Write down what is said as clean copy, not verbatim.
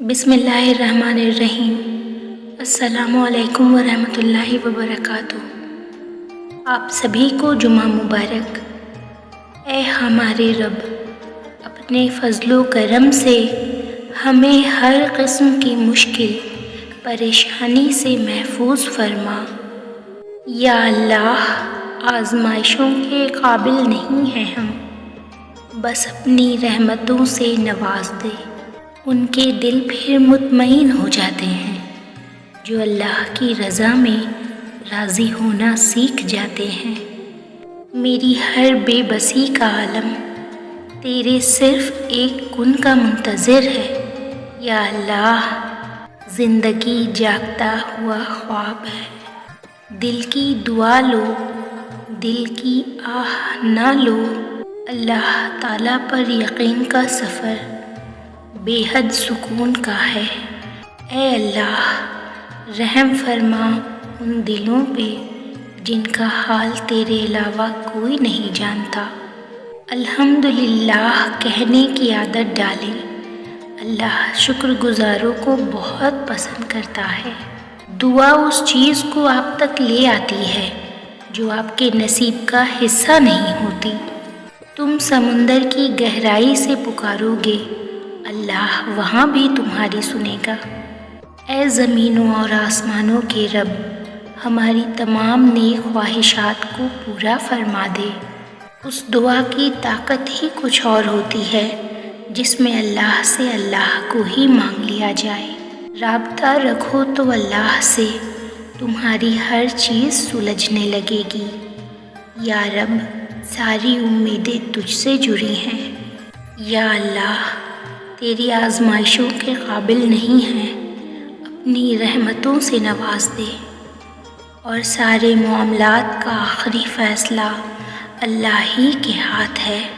بسم اللہ الرحمن الرحیم۔ السلام علیکم ورحمۃ اللہ وبرکاتہ۔ آپ سبھی کو جمعہ مبارک۔ اے ہمارے رب، اپنے فضل و کرم سے ہمیں ہر قسم کی مشکل پریشانی سے محفوظ فرما۔ یا اللہ، آزمائشوں کے قابل نہیں ہیں ہم، بس اپنی رحمتوں سے نواز دے۔ ان کے دل پھر مطمئن ہو جاتے ہیں جو اللہ کی رضا میں راضی ہونا سیکھ جاتے ہیں۔ میری ہر بے بسی کا عالم تیرے صرف ایک کن کا منتظر ہے۔ یا اللہ، زندگی جاگتا ہوا خواب ہے، دل کی دعا لو، دل کی آہ نہ لو۔ اللہ تعالیٰ پر یقین کا سفر بے حد سکون کا ہے۔ اے اللہ، رحم فرما ان دلوں پہ جن کا حال تیرے علاوہ کوئی نہیں جانتا۔ الحمدللہ کہنے کی عادت ڈالیں۔ اللہ شکر گزاروں کو بہت پسند کرتا ہے۔ دعا اس چیز کو آپ تک لے آتی ہے جو آپ کے نصیب کا حصہ نہیں ہوتی۔ تم سمندر کی گہرائی سے پکارو گے، اللہ وہاں بھی تمہاری سنے گا۔ اے زمینوں اور آسمانوں کے رب، ہماری تمام نیک خواہشات کو پورا فرما دے۔ اس دعا کی طاقت ہی کچھ اور ہوتی ہے جس میں اللہ سے اللہ کو ہی مانگ لیا جائے۔ رابطہ رکھو تو اللہ سے تمہاری ہر چیز سلجھنے لگے گی۔ یا رب، ساری امیدیں تجھ سے جڑی ہیں۔ یا اللہ، تیری آزمائشوں کے قابل نہیں ہیں، اپنی رحمتوں سے نواز دے۔ اور سارے معاملات کا آخری فیصلہ اللہ ہی کے ہاتھ ہے۔